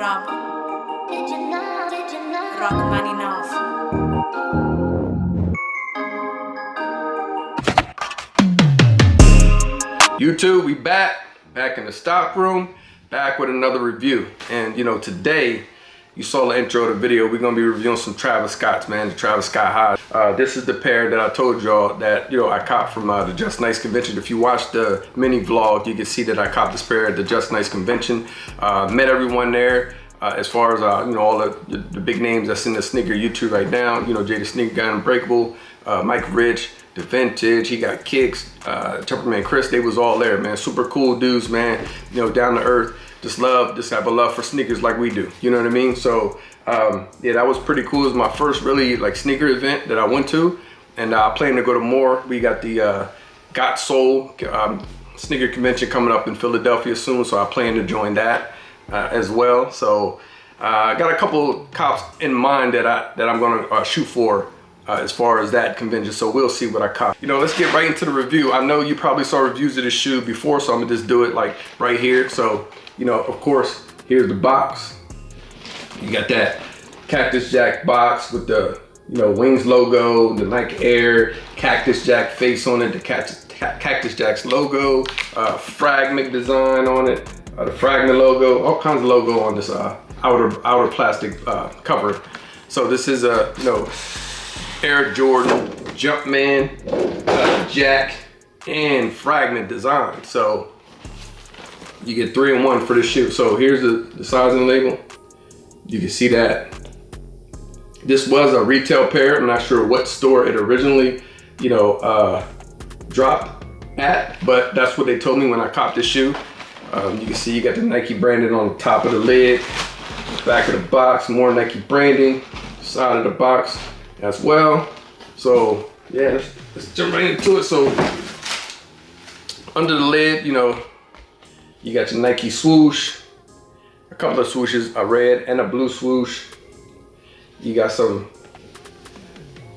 Rob. Rachmaninoff. YouTube, we back in the stock room, back with another review. And you know, today, you saw the intro of the video, we're gonna be reviewing some Travis Scotts, man, the Travis Scott High. This is the pair that I told y'all that, you know, I copped from the Just Nice convention. If you watch the mini vlog, you can see that I copped this pair at the Just Nice convention. Met everyone there. As far as, you know, all the big names that's in the sneaker YouTube right now, you know, Jay the Sneaker Guy, Unbreakable, Mike Rich, The Vintage, he got Kicks, Temperament Chris, they was all there, man. Super cool dudes, man, you know, down to earth. Just have a love for sneakers like we do, you know what I mean? So, yeah, that was pretty cool. It was my first really like sneaker event that I went to, and I plan to go to more. We got the Got Soul sneaker convention coming up in Philadelphia soon, so I plan to join that as well. So I got a couple cops in mind that I'm gonna shoot for as far as that convention, so we'll see what I cop. You know, let's get right into the review. I know you probably saw reviews of this shoe before, so I'm gonna just do it like right here. So, you know, of course, here's the box. You got that Cactus Jack box with the, you know, Wings logo, the Nike Air, Cactus Jack face on it, the Cactus Jack's logo, Fragment design on it, the Fragment logo, all kinds of logo on this outer plastic cover. So this is a, you know, Air Jordan Jumpman Jack and Fragment design. So you get 3-in-1 for this shoe. So here's the sizing label. You can see that this was a retail pair. I'm not sure what store it originally, you know, dropped at, but that's what they told me when I copped this shoe. You can see you got the Nike branding on the top of the lid, back of the box, more Nike branding, side of the box as well. So yeah, let's jump right into it. So under the lid, you know, you got your Nike swoosh, a couple of swooshes, a red and a blue swoosh. You got some,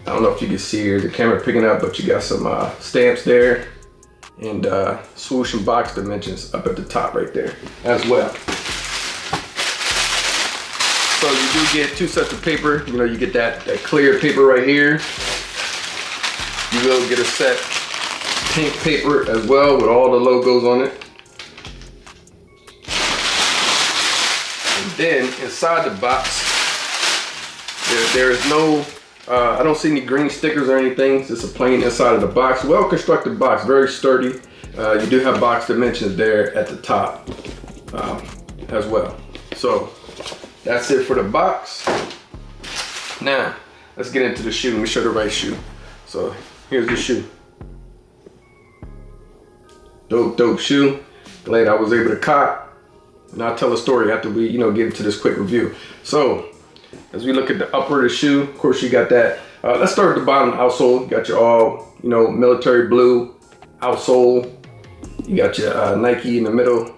I don't know if you can see here, the camera picking up, but you got some stamps there, and swoosh and box dimensions up at the top right there as well. So you do get 2 sets of paper. You know, you get that clear paper right here. You will get a set pink paper as well with all the logos on it. And then inside the box, there is no, I don't see any green stickers or anything. It's just a plain inside of the box. Well constructed box, very sturdy. You do have box dimensions there at the top as well. So that's it for the box. Now, let's get into the shoe. Let me show the right shoe. So here's the shoe. Dope shoe. Glad I was able to cop. And I'll tell a story after we, you know, get into this quick review. So as we look at the upper of the shoe, of course you got that. Let's start at the bottom outsole. You got your all, you know, military blue outsole. You got your Nike in the middle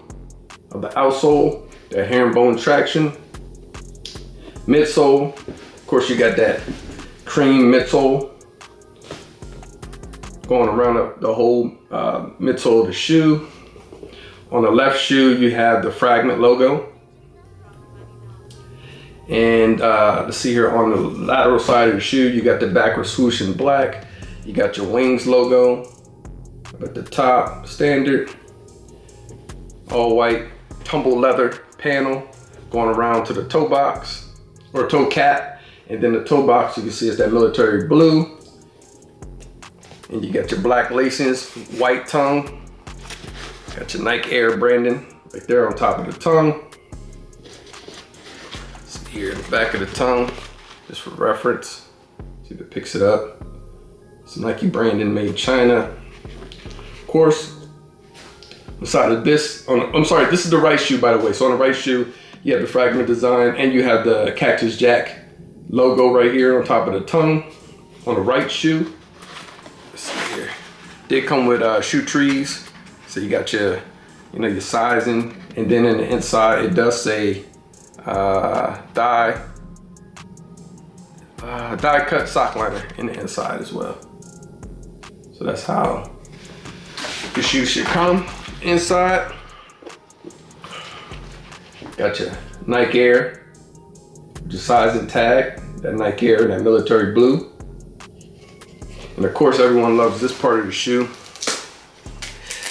of the outsole, that herringbone traction. Midsole, of course you got that cream midsole going around the whole midsole of the shoe. On the left shoe, you have the Fragment logo. And let's see here, on the lateral side of the shoe, you got the backward swoosh in black. You got your Wings logo up at the top, standard. All white tumble leather panel going around to the toe box, or toe cap. And then the toe box, you can see, is that military blue. And you got your black lacings, white tongue. Got your Nike Air branding right there on top of the tongue. See here in the back of the tongue, just for reference. See if it picks it up. It's Nike branding, made China. Of course, inside of this, I'm sorry, this is the right shoe, by the way. So on the right shoe, you have the Fragment design, and you have the Cactus Jack logo right here on top of the tongue. On the right shoe, let's see here, did come with shoe trees. So you got your, you know, your sizing, and then in the inside it does say die cut sock liner in the inside as well. So that's how the shoe should come inside. Got your Nike Air, just size and tag, that Nike Air, that military blue. And of course, everyone loves this part of the shoe.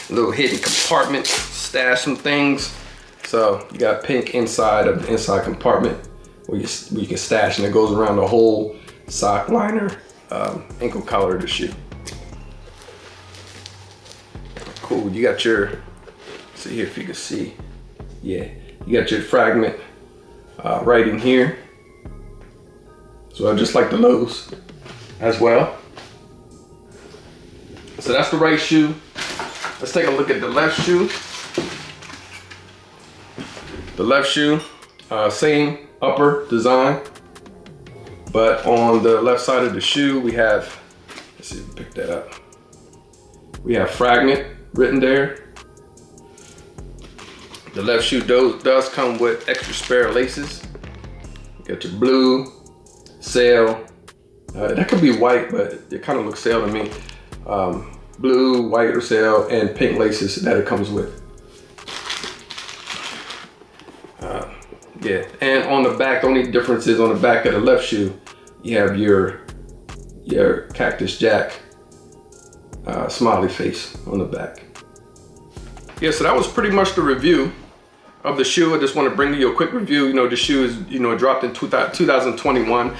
A little hidden compartment, stash some things. So you got pink inside of the inside compartment where you can stash, and it goes around the whole sock liner, ankle collar of the shoe. Cool, you got your, see here if you can see. Yeah, you got your Fragment right in here. So just like the lows as well. So that's the right shoe. Let's take a look at the left shoe. The left shoe, same upper design, but on the left side of the shoe we have, let's see if we pick that up. We have Fragment written there. The left shoe does come with extra spare laces. You got your blue, sail. That could be white, but it kind of looks sail to me. Blue, white, or sail, and pink laces that it comes with. Yeah, and on the back, the only difference is on the back of the left shoe, you have your Cactus Jack smiley face on the back. Yeah, so that was pretty much the review of the shoe. I just want to bring you a quick review. You know, the shoe is, you know, dropped in 2021.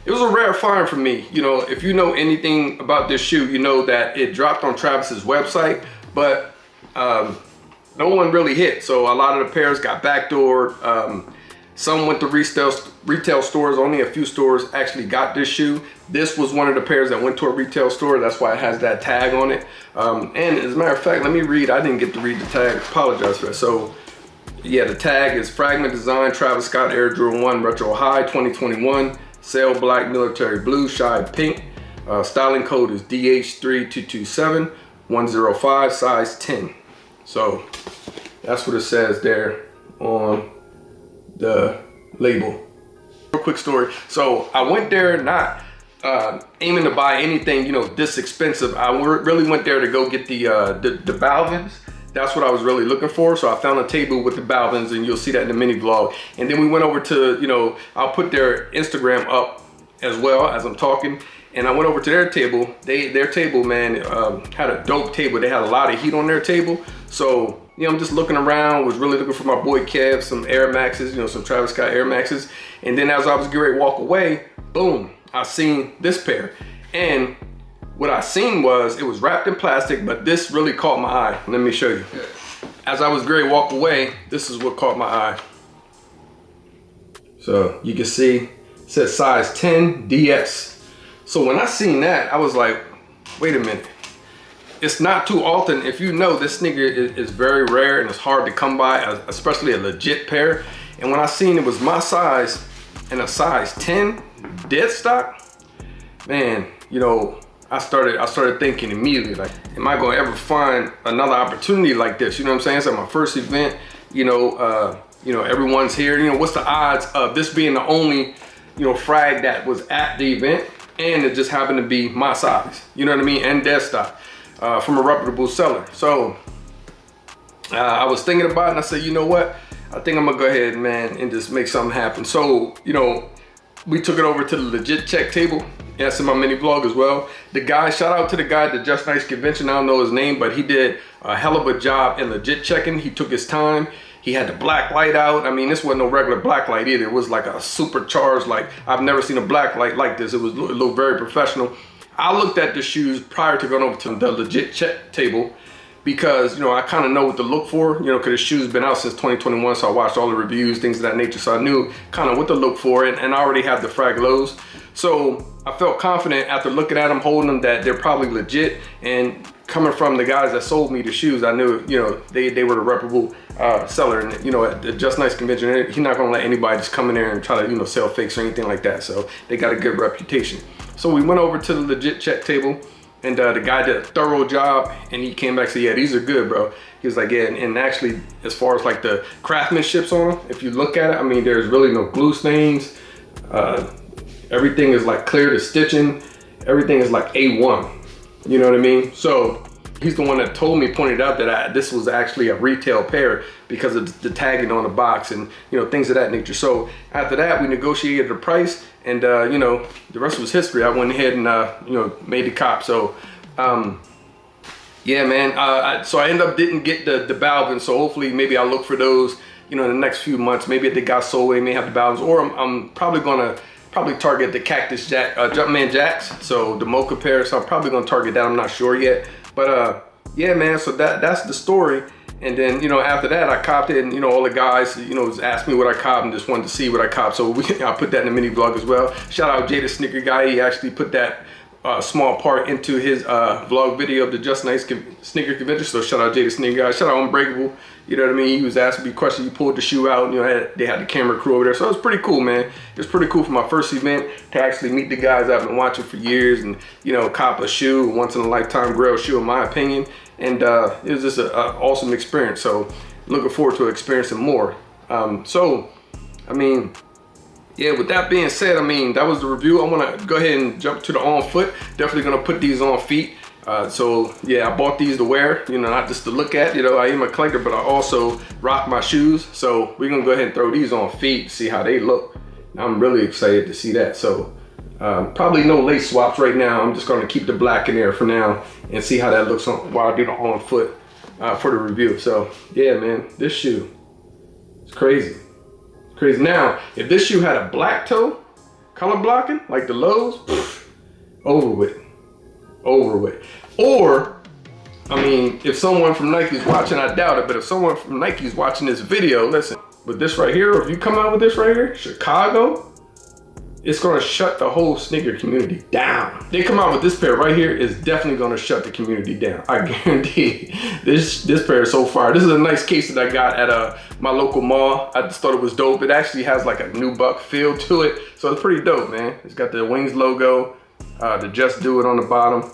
It was a rare find for me. You know, if you know anything about this shoe, you know that it dropped on Travis's website, but no one really hit. So a lot of the pairs got backdoored. Some went to retail stores. Only a few stores actually got this shoe. This was one of the pairs that went to a retail store. That's why it has that tag on it. And as a matter of fact, let me read. I didn't get to read the tag. Apologize for that. So yeah, the tag is Fragment Design, Travis Scott Air Jordan 1 Retro High 2021. Sail black, military blue, shide pink. Styling code is DH3227105, size 10. So that's what it says there on the label. Real quick story. So I went there not aiming to buy anything, you know, this expensive. I really went there to go get the Balvins. That's what I was really looking for. So I found a table with the Balvins, and you'll see that in the mini vlog. And then we went over to, you know, I'll put their Instagram up as well as I'm talking. And I went over to their table. Their table, man, had a dope table. They had a lot of heat on their table. So, you know, I'm just looking around, was really looking for my boy Kev, some Air Maxes, you know, some Travis Scott Air Maxes. And then as I was getting ready to walk away, boom, I seen this pair. And what I seen was, it was wrapped in plastic, but this really caught my eye. Let me show you. As I was getting ready to walk away, this is what caught my eye. So you can see, it says size 10 DS. So when I seen that, I was like, wait a minute. It's not too often, if you know, this sneaker is very rare and it's hard to come by, especially a legit pair. And when I seen it was my size and a size 10 dead stock, man, you know, I started thinking immediately, like, am I gonna ever find another opportunity like this? You know what I'm saying? It's like my first event, you know, everyone's here. You know, what's the odds of this being the only, you know, frag that was at the event, and it just happened to be my size, you know what I mean, and dead stock from a reputable seller. So I was thinking about it, and I said, you know what? I think I'm gonna go ahead, man, and just make something happen. So, you know, we took it over to the legit check table. That's in my mini vlog as well. The guy, shout out to the guy at the Just Nice convention. I don't know his name, but he did a hell of a job in legit checking. He took his time. He had the black light out. I mean, this wasn't no regular black light either. It was like a supercharged, like, I've never seen a black light like this. It looked very professional. I looked at the shoes prior to going over to the legit check table because, you know, I kind of know what to look for, you know, because the shoe's been out since 2021. So I watched all the reviews, things of that nature. So I knew kind of what to look for, and I already have the frag lows. So I felt confident after looking at them, holding them, that they're probably legit. And coming from the guys that sold me the shoes, I knew, you know, they were the reputable seller. And, you know, at the Just Nice convention, he's not gonna let anybody just come in there and try to, you know, sell fakes or anything like that. So they got a good reputation. So we went over to the legit check table, and the guy did a thorough job, and he came back and said, yeah, these are good, bro. He was like, yeah, and actually, as far as like the craftsmanships on them, if you look at it, I mean, there's really no glue stains. Everything is like clear to stitching. Everything is like A1, you know what I mean? So He's the one that told me, pointed out that this was actually a retail pair because of the tagging on the box and, you know, things of that nature. So after that, we negotiated the price, and you know, the rest was history. I went ahead and you know, made the cop. So yeah, man. So I ended up didn't get the Balvin. So hopefully, maybe I'll look for those, you know, in the next few months. Maybe if they got sold, they may have the Balvins, or I'm probably gonna target the Cactus Jack, Jumpman Jacks. So the Mocha pair. So I'm probably gonna target that. I'm not sure yet. But yeah, man, so that's the story. And then, you know, after that, I copped it, and, you know, all the guys, you know, asked me what I copped and just wanted to see what I copped. So I put that in the mini vlog as well. Shout out Jay the Sneaker Guy. He actually put that small part into his vlog video of the Just Nice Sneaker Convention. So shout out Jay the Sneaker Guy. Shout out Unbreakable. You know what I mean? He was asking me questions. He pulled the shoe out. You know, they had the camera crew over there. So it was pretty cool, man. It was pretty cool for my first event to actually meet the guys I've been watching for years, and, you know, cop a shoe, once in a lifetime grail shoe in my opinion. And it was just an awesome experience. So looking forward to experiencing more. So, I mean, yeah, with that being said, I mean, that was the review. I want to go ahead and jump to the on foot. Definitely going to put these on feet. So yeah, I bought these to wear, you know, not just to look at. You know, I am a collector, but I also rock my shoes. So we're gonna go ahead and throw these on feet, see how they look. I'm really excited to see that. So probably no lace swaps right now. I'm just gonna keep the black in there for now and see how that looks while I do the on foot for the review. So yeah, man, this shoe, it's crazy. It's crazy. Now, if this shoe had a black toe, color blocking, like the lows, over with. Over with. Or, I mean, if someone from Nike's watching, I doubt it, but if someone from Nike's watching this video, listen, with this right here, or if you come out with this right here, Chicago, it's gonna shut the whole sneaker community down. They come out with this pair right here, is definitely gonna shut the community down. I guarantee. This pair is so fire. This is a nice case that I got at my local mall. I just thought it was dope. It actually has like a new buck feel to it, so it's pretty dope, man. It's got the Wings logo, the Just Do It on the bottom.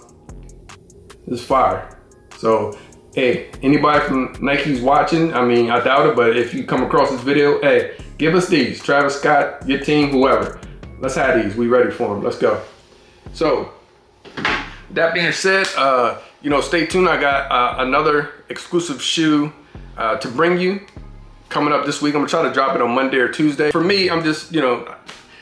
It's fire. So, hey, anybody from Nike's watching, I mean, I doubt it, but if you come across this video, hey, give us these. Travis Scott, your team, whoever. Let's have these. We ready for them. Let's go. So, that being said, you know, stay tuned. I got another exclusive shoe to bring you coming up this week. I'm gonna try to drop it on Monday or Tuesday. For me, I'm just, you know,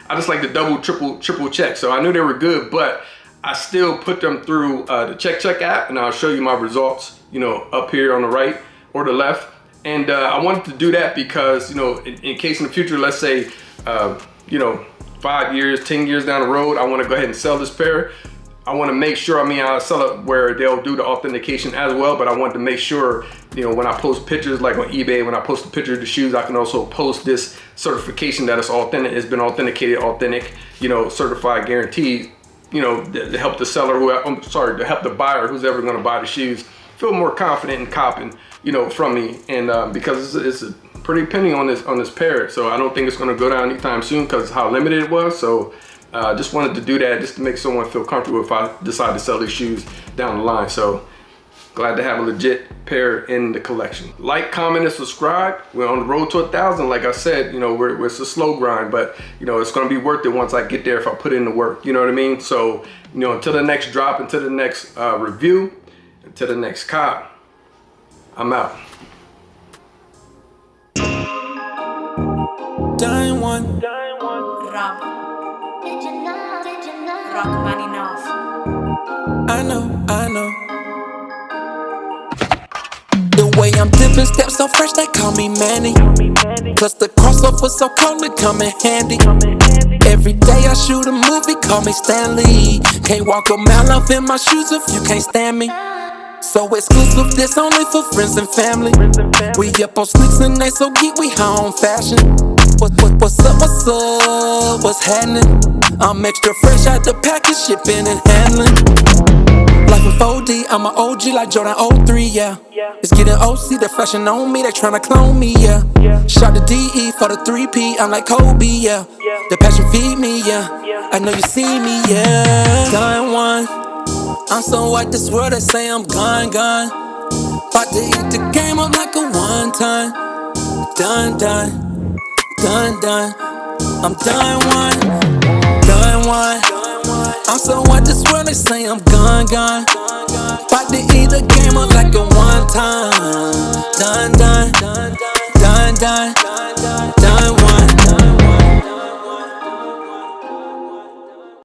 I just like to double, triple check. So I knew they were good, but I still put them through the Check app, and I'll show you my results, you know, up here on the right or the left. And I wanted to do that because, you know, in case in the future, let's say, you know, 5 years, 10 years down the road, I want to go ahead and sell this pair. I want to make sure, I mean, I'll sell it where they'll do the authentication as well, but I want to make sure, you know, when I post pictures, like on eBay, when I post a picture of the shoes, I can also post this certification that it's authentic, it's been authenticated, authentic, you know, certified, guaranteed, you know, to help the seller, to help the buyer who's ever going to buy the shoes feel more confident in copping, you know, from me. And because it's a pretty penny on this pair, so I don't think it's going to go down anytime soon because how limited it was. So just wanted to do that just to make someone feel comfortable if I decide to sell these shoes down the line. So glad to have a legit pair in the collection. Like, comment, and subscribe. We're on the road to 1,000. Like I said, you know, it's a slow grind, but, you know, it's going to be worth it once I get there if I put in the work. You know what I mean? So, you know, until the next drop, until the next review, until the next cop, I'm out. Dying one. Rob. Rock money enough. I know. The way I'm dipping steps so fresh, they call me Manny. Plus the crossover so cold, it come in handy. Every day I shoot a movie, call me Stanley. Can't walk a mile off in my shoes if you can't stand me. So exclusive, this only for friends and family. We up on sneaks and they so geek, we high on fashion. What's up, what's happening? I'm extra fresh out the package, shipping and handling. Life in 4D, I'm an OG like Jordan 03, yeah. It's getting OC, the fashion on me, they tryna clone me, yeah. Shot the DE for the 3P, I'm like Kobe, yeah. The passion feed me, yeah. I know you see me, yeah. Done one. I'm so white, this world, they say I'm gone. About to eat the game up like a one time. Done. I'm done one. I'm so out this world, they say I'm gone. About to eat the game up like a one time. Done.